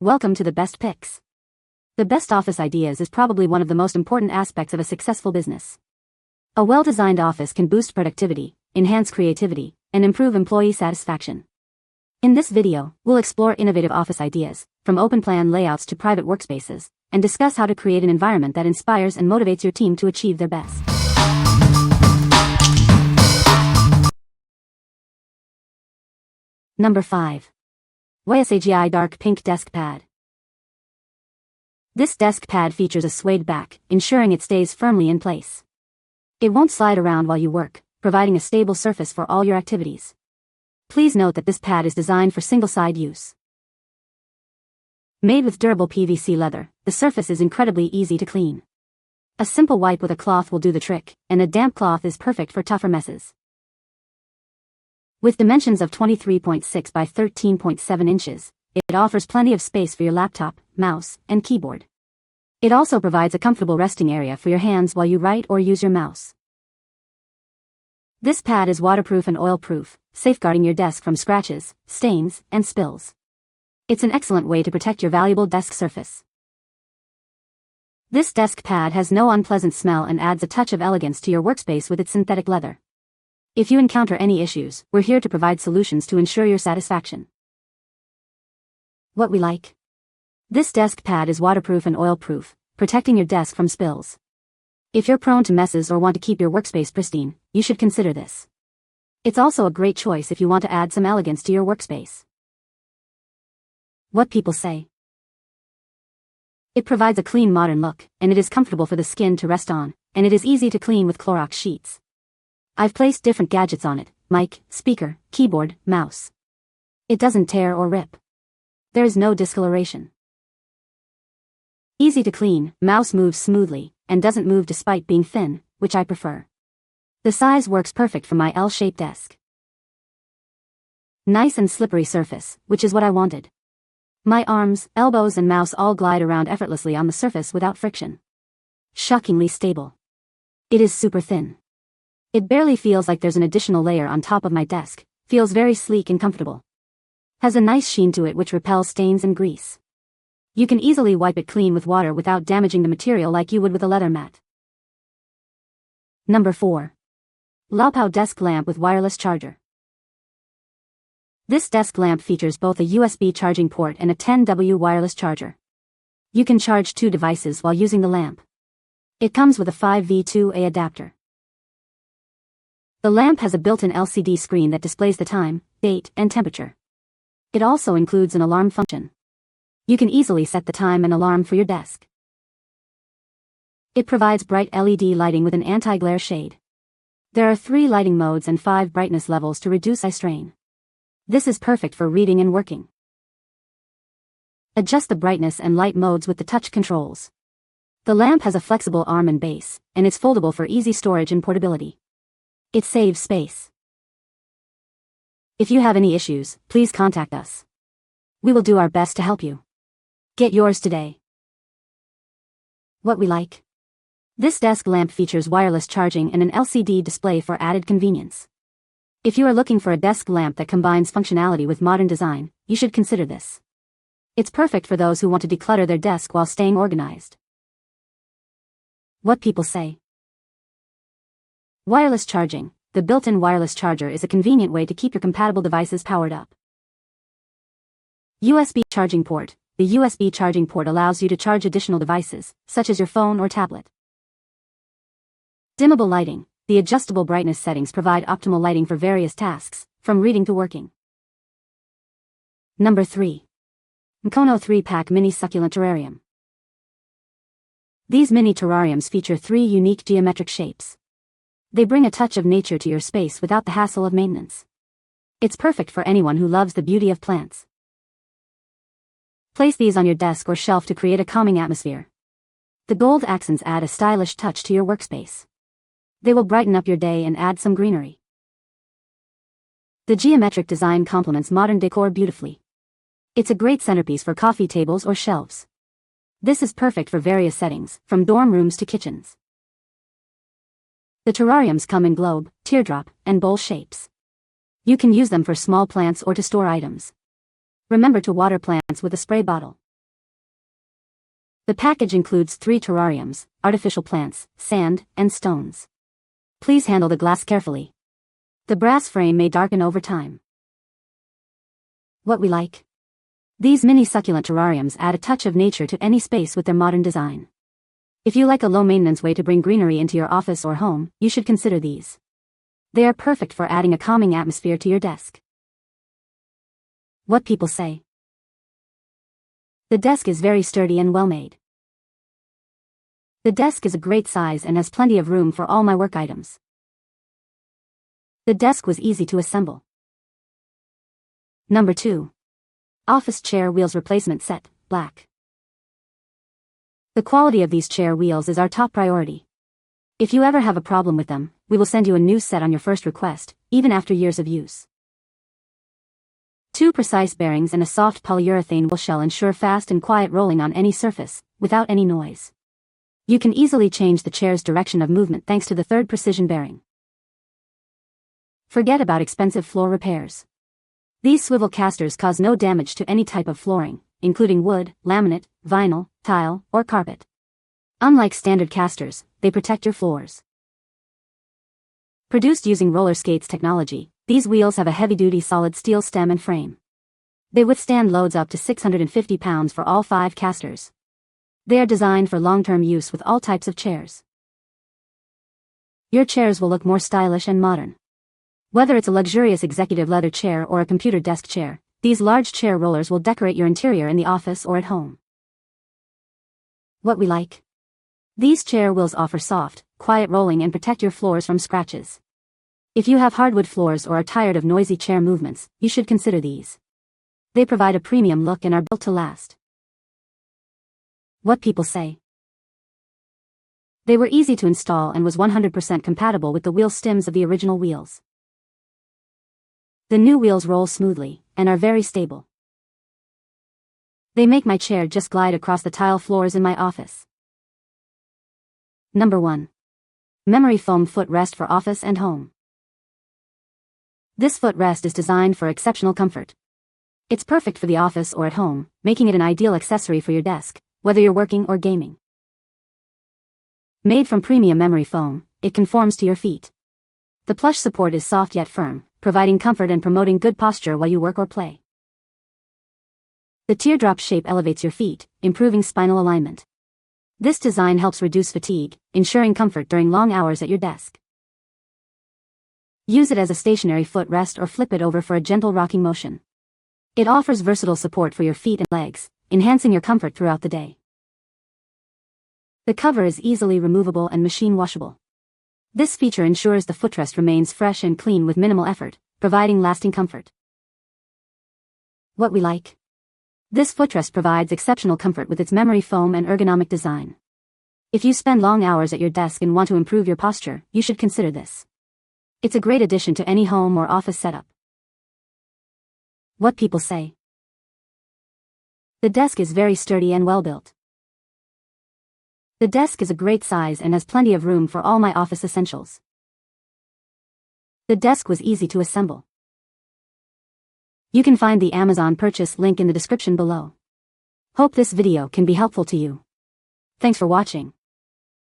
Welcome to the best picks. The best office ideas is probably one of the most important aspects of a successful business. A well-designed office can boost productivity, enhance creativity, and improve employee satisfaction. In this video, we'll explore innovative office ideas, from open-plan layouts to private workspaces, and discuss how to create an environment that inspires and motivates your team to achieve their best. Number 5. YSAGi Dark Pink Desk Pad. This desk pad features a suede back, ensuring it stays firmly in place. It won't slide around while you work, providing a stable surface for all your activities. Please note that this pad is designed for single-side use. Made with durable PVC leather, the surface is incredibly easy to clean. A simple wipe with a cloth will do the trick, and a damp cloth is perfect for tougher messes. With dimensions of 23.6 by 13.7 inches, it offers plenty of space for your laptop, mouse, and keyboard. It also provides a comfortable resting area for your hands while you write or use your mouse. This pad is waterproof and oil-proof, safeguarding your desk from scratches, stains, and spills. It's an excellent way to protect your valuable desk surface. This desk pad has no unpleasant smell and adds a touch of elegance to your workspace with its synthetic leather. If you encounter any issues, we're here to provide solutions to ensure your satisfaction. What we like. This desk pad is waterproof and oil-proof, protecting your desk from spills. If you're prone to messes or want to keep your workspace pristine, you should consider this. It's also a great choice if you want to add some elegance to your workspace. What people say. It provides a clean modern look, and it is comfortable for the skin to rest on, and it is easy to clean with Clorox sheets. I've placed different gadgets on it: mic, speaker, keyboard, mouse. It doesn't tear or rip. There is no discoloration. Easy to clean, mouse moves smoothly, and doesn't move despite being thin, which I prefer. The size works perfect for my L-shaped desk. Nice and slippery surface, which is what I wanted. My arms, elbows and mouse all glide around effortlessly on the surface without friction. Shockingly stable. It is super thin. It barely feels like there's an additional layer on top of my desk, feels very sleek and comfortable. Has a nice sheen to it which repels stains and grease. You can easily wipe it clean with water without damaging the material like you would with a leather mat. Number 4. LAOPAO Desk Lamp with Wireless Charger. This desk lamp features both a USB charging port and a 10W wireless charger. You can charge 2 devices while using the lamp. It comes with a 5V2A adapter. The lamp has a built-in LCD screen that displays the time, date, and temperature. It also includes an alarm function. You can easily set the time and alarm for your desk. It provides bright LED lighting with an anti-glare shade. There are 3 lighting modes and 5 brightness levels to reduce eye strain. This is perfect for reading and working. Adjust the brightness and light modes with the touch controls. The lamp has a flexible arm and base, and it's foldable for easy storage and portability. It saves space. If you have any issues, please contact us. We will do our best to help you. Get yours today. What we like. This desk lamp features wireless charging and an LCD display for added convenience. If you are looking for a desk lamp that combines functionality with modern design, you should consider this. It's perfect for those who want to declutter their desk while staying organized. What people say. Wireless charging. The built-in wireless charger is a convenient way to keep your compatible devices powered up. USB charging port. The USB charging port allows you to charge additional devices, such as your phone or tablet. Dimmable lighting. The adjustable brightness settings provide optimal lighting for various tasks, from reading to working. Number 3. Mkono 3-pack Mini Succulent Terrarium. These mini terrariums feature 3 unique geometric shapes. They bring a touch of nature to your space without the hassle of maintenance. It's perfect for anyone who loves the beauty of plants. Place these on your desk or shelf to create a calming atmosphere. The gold accents add a stylish touch to your workspace. They will brighten up your day and add some greenery. The geometric design complements modern decor beautifully. It's a great centerpiece for coffee tables or shelves. This is perfect for various settings, from dorm rooms to kitchens. The terrariums come in globe, teardrop, and bowl shapes. You can use them for small plants or to store items. Remember to water plants with a spray bottle. The package includes 3 terrariums, artificial plants, sand, and stones. Please handle the glass carefully. The brass frame may darken over time. What we like. These mini succulent terrariums add a touch of nature to any space with their modern design. If you like a low-maintenance way to bring greenery into your office or home, you should consider these. They are perfect for adding a calming atmosphere to your desk. What people say. The desk is very sturdy and well-made. The desk is a great size and has plenty of room for all my work items. The desk was easy to assemble. Number 2. Office chair wheels replacement set, black. The quality of these chair wheels is our top priority. If you ever have a problem with them, we will send you a new set on your first request, even after years of use. 2 precise bearings and a soft polyurethane wheel shell ensure fast and quiet rolling on any surface, without any noise. You can easily change the chair's direction of movement thanks to the 3rd precision bearing. Forget about expensive floor repairs. These swivel casters cause no damage to any type of flooring, including wood, laminate, vinyl, tile, or carpet. Unlike standard casters, they protect your floors. Produced using roller skates technology, these wheels have a heavy-duty solid steel stem and frame. They withstand loads up to 650 pounds for all 5 casters. They are designed for long-term use with all types of chairs. Your chairs will look more stylish and modern. Whether it's a luxurious executive leather chair or a computer desk chair, these large chair rollers will decorate your interior in the office or at home. What we like. These chair wheels offer soft, quiet rolling and protect your floors from scratches. If you have hardwood floors or are tired of noisy chair movements, you should consider these. They provide a premium look and are built to last. What people say. They were easy to install and was 100% compatible with the wheel stems of the original wheels. The new wheels roll smoothly, and are very stable. They make my chair just glide across the tile floors in my office. Number 1. Memory foam footrest for office and home. This footrest is designed for exceptional comfort. It's perfect for the office or at home, making it an ideal accessory for your desk, whether you're working or gaming. Made from premium memory foam, it conforms to your feet. The plush support is soft yet firm, providing comfort and promoting good posture while you work or play. The teardrop shape elevates your feet, improving spinal alignment. This design helps reduce fatigue, ensuring comfort during long hours at your desk. Use it as a stationary footrest or flip it over for a gentle rocking motion. It offers versatile support for your feet and legs, enhancing your comfort throughout the day. The cover is easily removable and machine washable. This feature ensures the footrest remains fresh and clean with minimal effort, providing lasting comfort. What we like. This footrest provides exceptional comfort with its memory foam and ergonomic design. If you spend long hours at your desk and want to improve your posture, you should consider this. It's a great addition to any home or office setup. What people say. The desk is very sturdy and well built. The desk is a great size and has plenty of room for all my office essentials. The desk was easy to assemble. You can find the Amazon purchase link in the description below. Hope this video can be helpful to you. Thanks for watching.